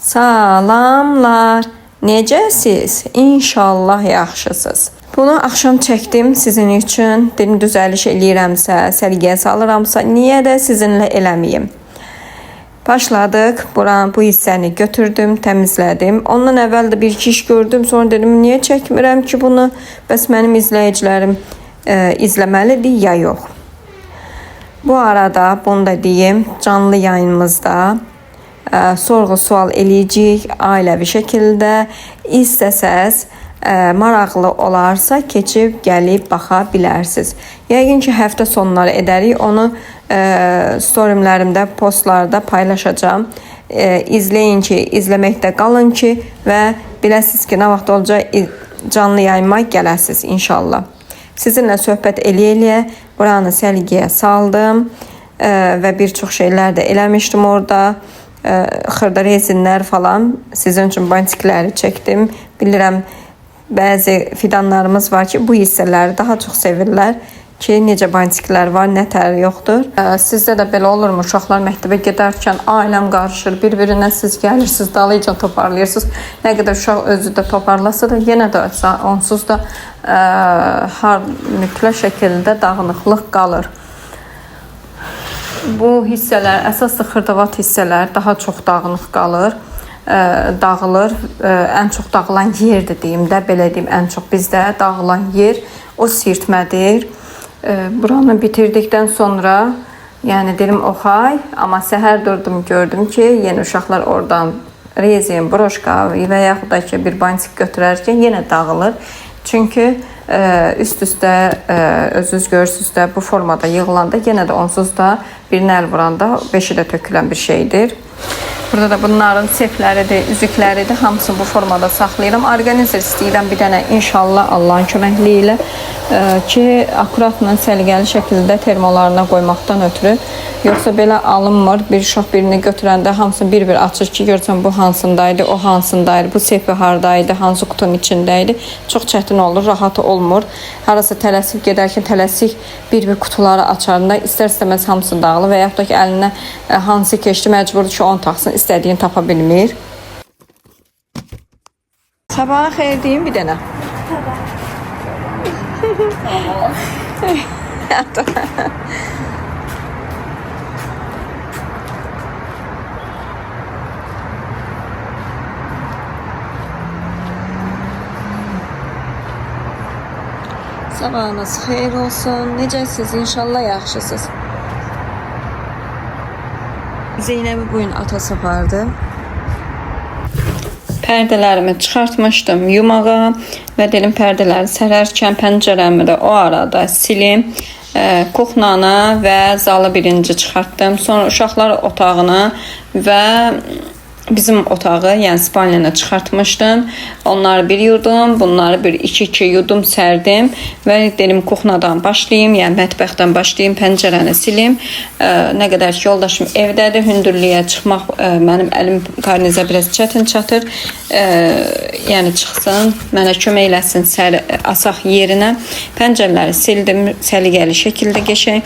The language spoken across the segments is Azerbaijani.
Salamlar. Necəsiz? İnşallah yaxşısınız. Bunu axşam çəkdim sizin üçün. Dedim düzəliş eləyirəmsə, səliqəyə salıramsa, niyə də sizinlə eləməyim? Başladıq. Bu hissəni götürdüm, təmizlədim. Ondan əvvəl də bir-iki iş gördüm. Sonra dedim, niyə çəkmirəm ki bunu? Bəs mənim izləyicilərim izləməlidir ya yox? Bu arada bunu da deyim, canlı yayınımızda sorğu-sual eləyəcəyik ailəvi şəkildə. İstəsəz, maraqlı olarsa keçib gəlib baxa bilərsiniz. Yəqin ki, həftə sonları edərik. Onu storimlərimdə, postlarda paylaşacağım. İzləyin ki, izləməkdə qalın ki və biləsiniz ki, nə vaxt olacaq canlı yayınma gələsiniz inşallah. Sizinlə söhbət eləyə-eləyə buranı səliqəyə saldım və bir çox şeylər də eləmişdim orada. Xırda rezinlər falan sizin üçün bantikləri çəkdim. Bilirəm bəzi fidanlarımız var ki bu hissələri daha çox sevirlər ki necə bantiklər var, nə tər yoxdur. Sizdə də belə olurmu? Uşaqlar məktəbə gedərkən ailəm qarışır, bir-birinə siz gəlirsiniz, dalıca toparlayırsınız. Nə qədər uşaq özü də toparlasa da yenə də onsuz da mütləq şəkildə dağınıqlıq qalır. Bu hissələr, əsaslı xırdavat hissələr daha çox dağınıq qalır, dağılır. Ən çox dağılan yerdir deyim də, belə deyim, ən çox bizdə dağılan yer o sirtmədir. Buranı bitirdikdən sonra, yəni dedim oxay, amma səhər durdum, gördüm ki, yeni uşaqlar oradan rezin, broşka və yaxud da ki bir bantik götürərkən yenə dağılır. Çünki üst-üstə özünüz görürsünüz də bu formada yığılanda yenə də onsuz da birinə əl vuranda beşi də tökülən bir şeydir. Burada da bunların sefləridir, üzükləridir. Hamısını bu formada saxlayıram. Orqanizr istəyirəm bir dənə inşallah Allahın köməkliyi ilə ki, akuratla səliqəli şəkildə termolarına qoymaqdan ötürü. Yoxsa belə alınmır. Bir uşaq birini götürəndə hamısını bir-bir açır ki, görsən bu hansındaydı, o hansındaydı, bu sefi hardaydı, hansı qutunun içindəydi. Çox çətin olur, rahat olmur. Harasa tələsik gedərkən tələsik bir-bir kutuları açarında istər-istəməz hamısı dağılır və yaxud da ki, əlinə hansı keçdi, məcburdur ki, onu taxsın, istədiyini tapa bilmir. Sabahına xeyir deyim bir dənə. Sabahınız xeyir olsun. Necəsiz? İnşallah yaxşısınız. Zeynəbi bugün atası vardı. Pərdələrimi çıxartmışdım yumağa və dedim pərdələri sərərkən pəncərəmi də o arada silim. Kuxnanı və zalı birinci çıxartdım. Sonra uşaqlar otağını və bizim otağı, yəni spalyanı çıxartmışdım. Onları bir yudum, bunları bir iki yudum sərdim və dedim kuxnadan başlayayım, yəni mətbəxdən başlayayım, pəncərəni silim. Nə qədər ki yoldaşım evdədir, hündürlüyə çıxmaq mənim əlim qarnizə biraz çətin çatır. Yəni çıxsın, mənə kömək eləsin asaq yerinə. Pəncərələri sildim, səliqəli şəkildə qəşəng.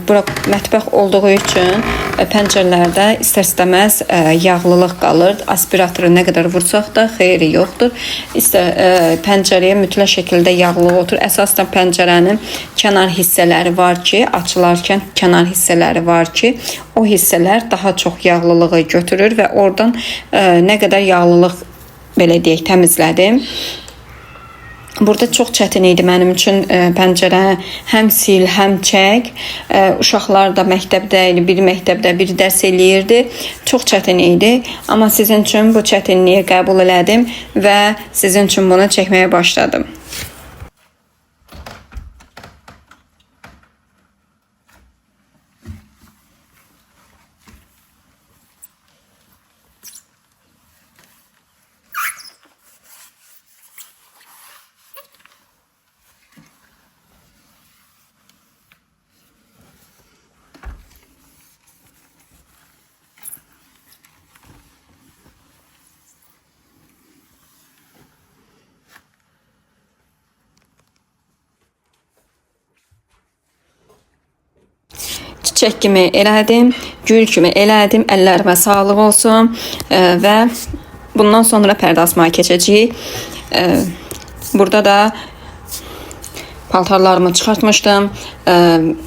Bura mətbəx olduğu üçün pəncərələrdə istər-istəməz yağlılıq qalır. Aspiratoru nə qədər vursaq da xeyri yoxdur. Pəncərəyə mütləq şəkildə yağlılıq otur. Əsasda pəncərənin kənar hissələri var ki, açılarkən kənar hissələri var ki, o hissələr daha çox yağlılığı götürür və oradan nə qədər yağlılıq belə deyək təmizlədim. Burada çox çətin idi mənim üçün pəncərə həm sil, həm çək. Uşaqlar da məktəbdə idi, biri məktəbdə, biri dərs eləyirdi. Çox çətin idi, amma sizin üçün bu çətinliyi qəbul elədim və sizin üçün bunu çəkməyə başladım. çiçək kimi elədim Gül kimi elədim. Əllərimə sağlıq olsun və bundan sonra pərdə asmağa keçəcəyik. Burada da paltarlarımı çıxartmışdım.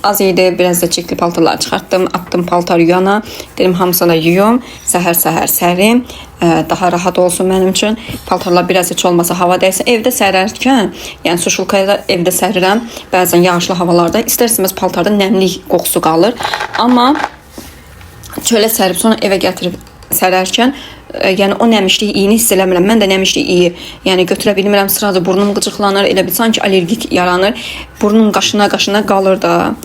Az idi, biraz da çekli paltarlar çıxartdım. Attım paltar yana. Dedim hamısını yuyum. Səhər-səhər sərim. Daha rahat olsun mənim üçün. Paltarlar biraz heç olmasa hava dəysin. Evdə sərərkən, yəni suşulkaya evdə sərirəm. Bəzən yağışlı havalarda istərsiniz paltarda nəmlik qoxusu qalır. Amma çölə sərib sonra evə gətirib sərərkən, yəni o nəmişlik iyini hiss eləmirəm. Mən də nəmişlik iyi, yəni götürə bilmirəm. Sırada burnum qıcıqlanır, elə bir sanki allergik yaranır. Burnum qaşına qalır da.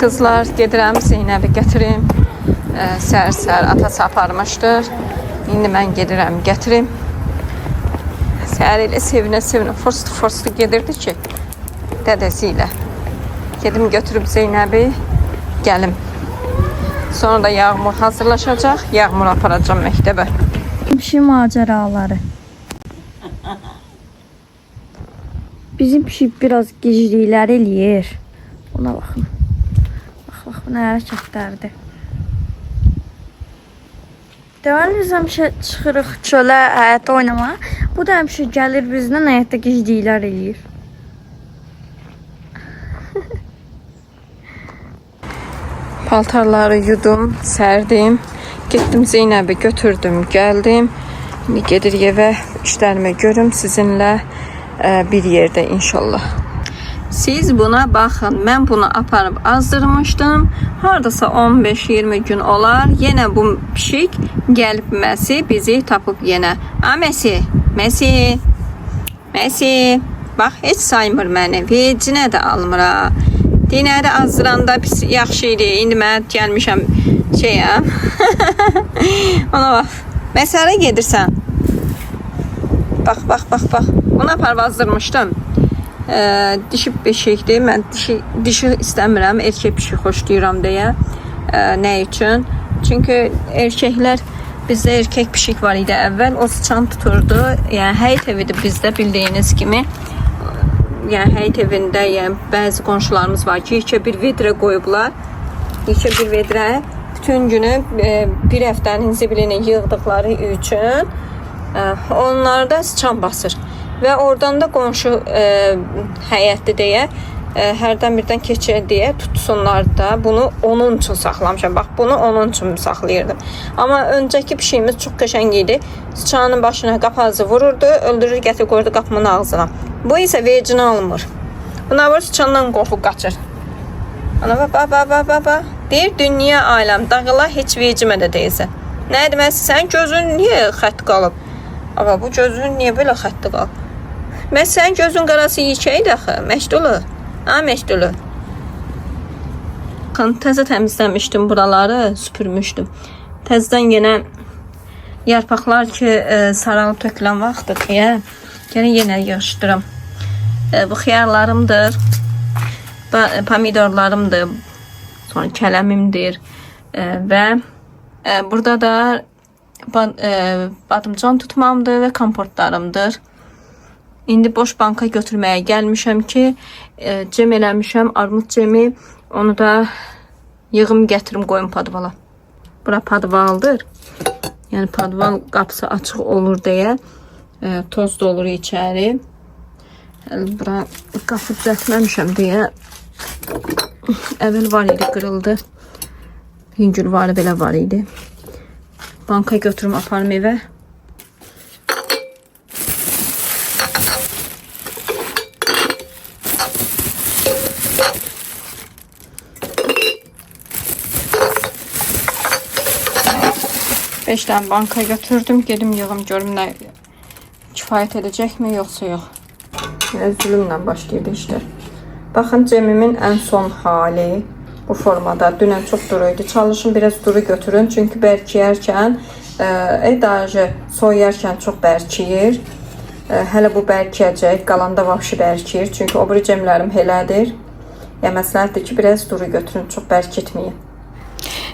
Kızlar, gedirəm Zeynəbi gətirim. Səhər-səhər atası aparmışdır. İndi mən gedirəm, gətirim. Səhər ilə sevinə-sevinə, forstu gedirdi ki, dədəsi ilə. Gedim götürüb Zeynəbi, gəlim. Sonra da Yağmur hazırlaşacaq, Yağmur aparacağım məktəbə. Pişik macəraları. Bizim pişik biraz gicliklər eləyir. Ona baxın. Bax, bu nə hərəkətlərdir. Deməli biz həmişə çıxırıq çölə, həyətdə oynamağa. Bu da həmişə gəlir bizdən həyətdə gicliklər eləyir. Paltarları yudum, sərdim. Getdim Zeynəbi götürdüm, gəldim. İndi gedirik evə, işlərimi görüm sizinlə bir yerdə inşallah. Siz buna baxın. Mən bunu aparıb azdırmışdım. Hardasa 15-20 gün olar. Yenə bu pişik gəlib Məsi bizi tapıb yenə. Məsi. Bax, heç saymır məni. Vecinə də almır ha. Dinəri azdıranda pis yaxşı idi. İndi mən gəlmişəm şeyəm. Ona bax. Məsələ gedirsən. Bax. Bunu aparıb azdırmışdım. Dişi pişikdir. Mən dişi istəmirəm. Erkək pişik xoşlayıram deyə. Nə üçün? Çünki erkəklər, bizdə erkək pişik var idi əvvəl. O sıçan tuturdu. Yəni həyət evidir bizdə bildiyiniz kimi. Yəni həyət evində bəzi qonşularımız var ki, yekə bir vedrə qoyublar. Yekə bir vedrə bütün günü bir həftənin zibilini yığdıqları üçün onlarda sıçan basır. Və oradan da qonşu həyətli deyə hərdən birdən keçir deyə tutsunlar da. Bunu onun üçün saxlamışam. Bax, bunu onun üçün saxlayırdım. Amma öncəki pişiyimiz çox qəşəng idi. Sıçanın başına qapazı vururdu, öldürür, gətirib qoyurdu qapımın ağzına. Bu isə vecini almır. Buna vur, sıçandan qorxub qaçır. Ana bax. Deyir, dünya aləm dağıla, heç vecimə də deyilsən. Nə deməsi, sən gözün niyə xətt qalıb? Ama bu gözün niyə belə xətti qalıb? Mən sənin gözün qarası yekəydi axı, Məşdulu. Məşdulu. Təzə təmizləmişdim buraları, süpürmüşdüm. Təzədən yenə yarpaqlar ki, saralıb tökülən vaxtdır deyə, yenə yığışdırım. Bu xiyarlarımdır, pomidorlarımdır, sonra kələmimdir və burada da badımcan tutmamdır və komportlarımdır. İndi boş banka götürməyə gəlmişəm ki, cem eləmişəm, armud cemi, onu da yığım gətirim qoyum padvala. Bura padvaldır. Yəni padval qapısı açıq olur deyə toz da olur içəri. Bura qapı düzəltməmişəm deyə əvvəl var idi, qırıldı. Hüngür var, belə var idi. Banka götürüm, aparım evə. Beş tane banka götürdüm. Gedim yığım görüm nə kifayət edəcəkmi yoxsa yox. Zülümlə başlaydı işlər. Baxın, cemimin ən son hali bu formada. Dünən çox duru idi. Çalışın biraz duru götürün. Çünki bərkiyərkən, soyarkən çox bərkiyir. Hələ bu bərkiyəcək, qalanda vahşi bərkiyir. Çünki o biri cemlərim elədir. Yəni məsləhətdir ki, biraz duru götürün, çox bərkitməyin.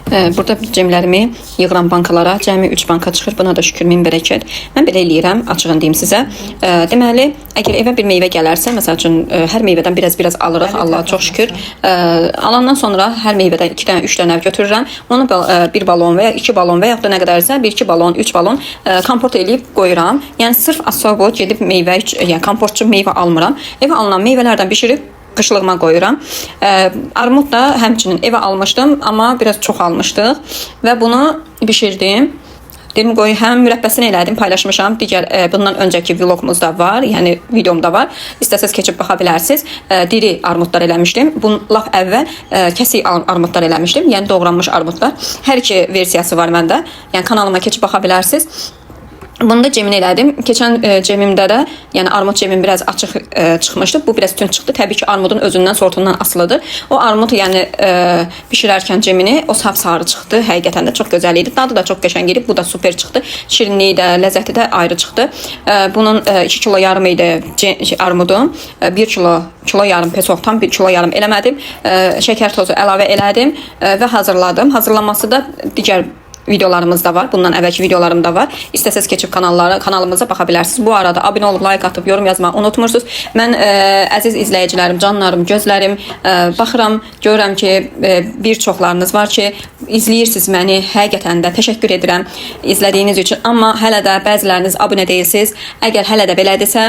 Burada cemlərimi yığıram bankalara. Cəmi 3 banka çıxır. Buna da şükür, min bərəkət. Mən belə eləyirəm, açığını deyim sizə. Deməli, əgər evə bir meyvə gələrsə, məsəl üçün hər meyvədən biraz alırıq. Allaha çox şükür. Alandan sonra hər meyvədən 2 dənə, 3 dənə götürürəm. Onu bir balon və ya 2 balon və ya da nə qədərsə 1-2 balon, 3 balon kompot eləyib qoyuram. Yəni sırf asobot gedib meyvə, yəni kompotçu meyvə almıram. Evə alınan meyvələrdən bişirib qışlığıma qoyuram. Armud da həmçinin evə almışdım, amma biraz çox almışdıq və bunu bişirdim. Dedim qoy, həm mürəbbəsini elədim, paylaşmışam. Digər bundan öncəki vlogumuzda var, yəni videomda var. İstəsəz keçib baxa bilərsiniz. Diri armudlar eləmişdim. Bunu lap əvvəl kəsik armudlar eləmişdim. Yəni doğranmış armudlar. Hər iki versiyası var məndə. Yəni kanalıma keçib baxa bilərsiniz. Bunu da cemini elədim. Keçən cemimdə də, yəni armud cemim biraz açıq çıxmışdı. Bu biraz tünd çıxdı. Təbii ki, armudun özündən, sortundan asılıdır. O armud yəni bişirərkən cemini o sapsarı çıxdı. Həqiqətən də çox gözəl idi. Dadı da çox qəşəng idi. Bu da super çıxdı. Şirinliyi də, ləzzəti də ayrı çıxdı. Bunun 2 kilo yarım idi armudum. 1 kilo yarım pesoqdan 1 kilo yarım eləmədim. Şəkər tozu əlavə elədim və hazırladım. Hazırlanması da digər videolarımız da var. Bundan əvvəlki videolarım da var. İstəsəz keçib kanalımıza baxa bilərsiniz. Bu arada abunə olub, like atıb, yorum yazmağı unutmursunuz. Mən əziz izləyicilərim, canlarım, gözlərim, baxıram, görürəm ki, bir çoxlarınız var ki, izləyirsiniz məni. Həqiqətən də təşəkkür edirəm izlədiyiniz üçün. Amma hələ də bəziləriniz abunə deyilsiniz. Əgər hələ də belədirsə,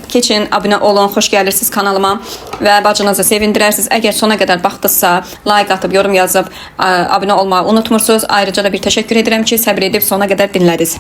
keçin, abunə olun, xoş gəlirsiniz kanalıma və bacınızı sevindirərsiniz. Əgər sona qədər baxdınızsa, like atıb, yorum yazıb, abunə olmağı unutmursunuz. Ayrıca da bir təşəkkür edirəm ki, səbr edib sona qədər dinlədiniz.